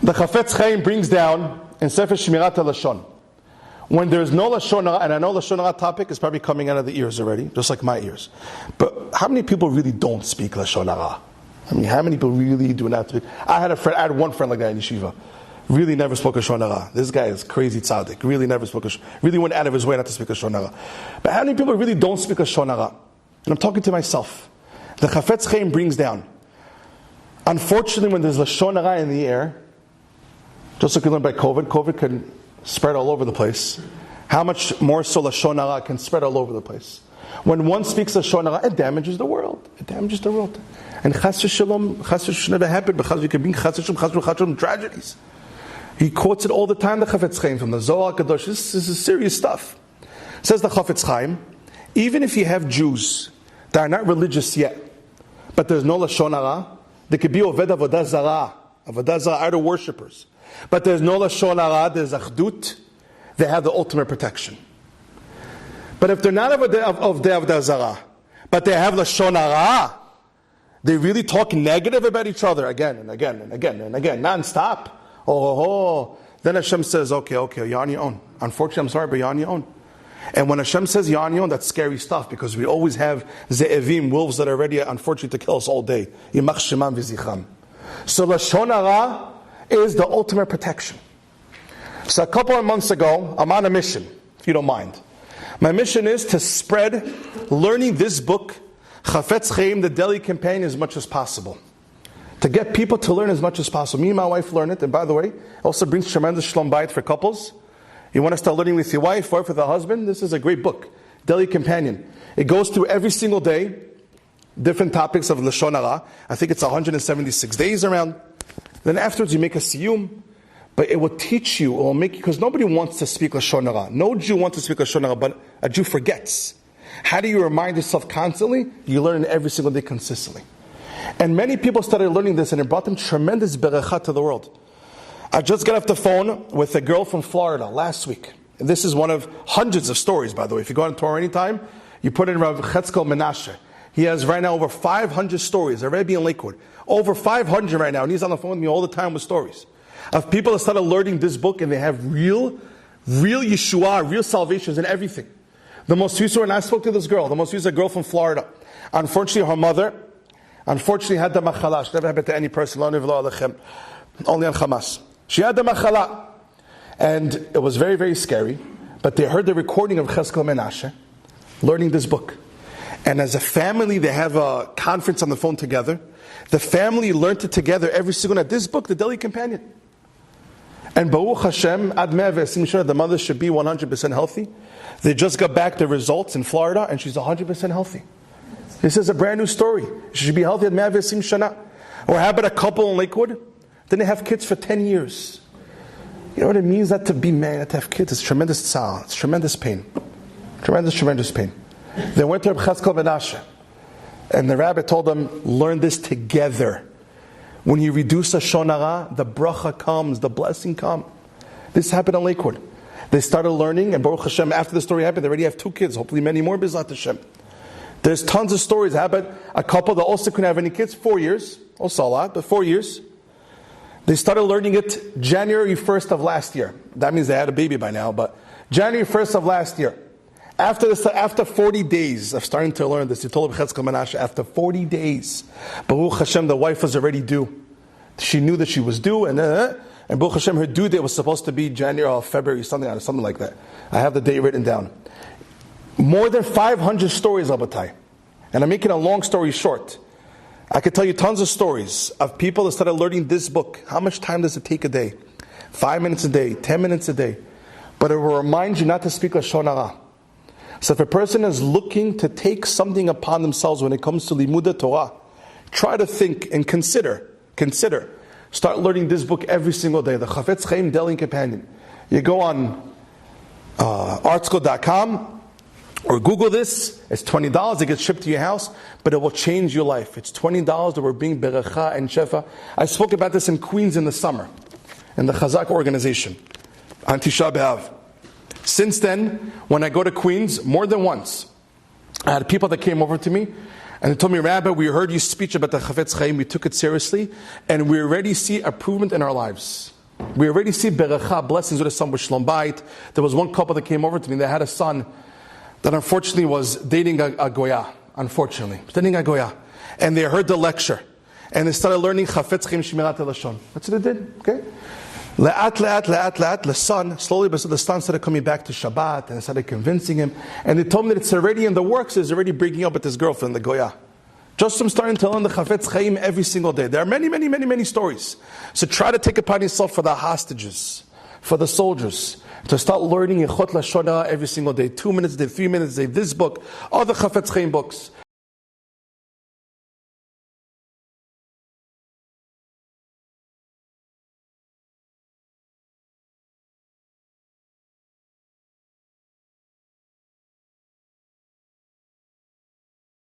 The Chafetz Chaim brings down in Sefer Shmirat HaLashon, when there's no Lashon Hara, and I know Lashon Hara topic is probably coming out of the ears already, just like my ears. But how many people really don't speak Lashon Hara? I mean, how many people really do not speak? I had one friend like that in yeshiva. Really never spoke Lashon Hara. This guy is crazy tzaddik. Really never spoke Lashon Hara. Really went out of his way not to speak Lashon Hara. But how many people really don't speak Lashon Hara? And I'm talking to myself. The Chafetz Chaim brings down, unfortunately, when there's Lashon Hara in the air, just like we learned by COVID can spread all over the place. How much more so Lashon Hara can spread all over the place. When one speaks Lashon Hara, it damages the world. It damages the world. And Chas v'Shalom should never happen, because we can bring Chas v'Shalom tragedies. He quotes it all the time, the Chafetz Chaim, from the Zohar Kadosh. This is serious stuff. Says the Chafetz Chaim, even if you have Jews that are not religious yet, but there's no Lashon Hara, there could be Oved Avodah Zarah, idol worshippers. But there's no Lashon Hara, there's Achdut, they have the ultimate protection. But if they're not of Avodah Zarah, but they have Lashon Hara, they really talk negative about each other again and again and again and again, non-stop. Then Hashem says, okay, you're on your own. Unfortunately, I'm sorry, but you're on your own. And when Hashem says you're on your own, that's scary stuff, because we always have Ze'evim, wolves that are ready, unfortunately, to kill us all day. Yimach Shemam v'zichram. So Lashon Hara is the ultimate protection. So a couple of months ago, I'm on a mission, if you don't mind. My mission is to spread learning this book, Chafetz Chaim, the Daily Companion, as much as possible. To get people to learn as much as possible. Me and my wife learn it, and by the way, it also brings tremendous shalom bayit for couples. You want to start learning with your wife or with a husband? This is a great book, Daily Companion. It goes through every single day, different topics of Lashon Hara. I think it's 176 days around. Then afterwards you make a siyum, but it will teach you, it will make you, because nobody wants to speak Lashon Hara. No Jew wants to speak Lashon Hara, but a Jew forgets. How do you remind yourself constantly? You learn it every single day consistently. And many people started learning this, and it brought them tremendous beracha to the world. I just got off the phone with a girl from Florida last week. And this is one of hundreds of stories, by the way. If you go on TorahAnytime, you put in Rav Chetzkel Menashe. He has right now over 500 stories, a Rebbe in Lakewood. Over 500 right now, and he's on the phone with me all the time with stories of people that started learning this book, and they have real Yeshua, real salvations and everything. The most recent one, I spoke to this girl, the most recent girl from Florida. Unfortunately, her mother, had the machala. Never happened to any person, only on Hamas. She had the machala. And it was very, very scary. But they heard the recording of Cheskel Menashe learning this book. And as a family, they have a conference on the phone together. The family learned it together every single night. This book, the Daily Companion. And Baruch Hashem, Ad Mea V'Esim Shana, the mother should be 100% healthy. They just got back the results in Florida, and she's 100% healthy. This is a brand new story. She should be healthy at Mea V'Esim Shana. Or how about a couple in Lakewood? Then they have kids for 10 years. You know what it means not to be married, to have kids? It's tremendous tzal. It's tremendous pain. Tremendous pain. They went to Reb Cheskel Menashe, and the rabbi told them, learn this together. When you reduce Lashon Hara, the bracha comes, the blessing comes. This happened in Lakewood. They started learning, and Baruch Hashem, after the story happened, they already have 2 kids, hopefully many more, B'ezrat Hashem. There's tons of stories. How about a couple that also couldn't have any kids? 4 years. Also a lot, but 4 years. They started learning it January 1st of last year. That means they had a baby by now, but January 1st of last year. After 40 days of starting to learn this, he told Chetzkel Menashe, after 40 days, Baruch Hashem, the wife was already due. She knew that she was due, and Baruch Hashem, her due date was supposed to be January or February, something like that. I have the date written down. More than 500 stories, Abatai. And I'm making a long story short. I could tell you tons of stories of people that started learning this book. How much time does it take a day? 5 minutes a day, 10 minutes a day. But it will remind you not to speak Lashon Hara. So if a person is looking to take something upon themselves when it comes to Limud Torah, try to think and consider. Start learning this book every single day. The Chafetz Chaim Daily Companion. You go on artschool.com or Google this. It's $20. It gets shipped to your house, but it will change your life. It's $20 that we're being beracha and shefa. I spoke about this in Queens in the summer, in the Chazak organization, on Tisha B'Av. Since then, when I go to Queens, more than once, I had people that came over to me, And they told me, Rabbi, we heard your speech about the Chafetz Chaim, we took it seriously, and we already see improvement in our lives. We already see beracha, blessings with a son with Shalom Bayit. There was one couple that came over to me, they had a son that unfortunately was dating a Goya, dating a Goya. And they heard the lecture, and they started learning Chafetz Chaim Shmirat HaLashon. That's what they did, okay? Le'at, the son, slowly but the son started coming back to Shabbat, and I started convincing him. And they told me that it's already in the works, he's already breaking up with his girlfriend, the Goya. Just from starting to learn the Chafetz Chaim every single day. There are many stories. So try to take it upon yourself for the hostages, for the soldiers, to start learning Yichot Lashon Hara every single day, 2 minutes a day, 3 minutes a day, this book, all the Chafetz Chaim books.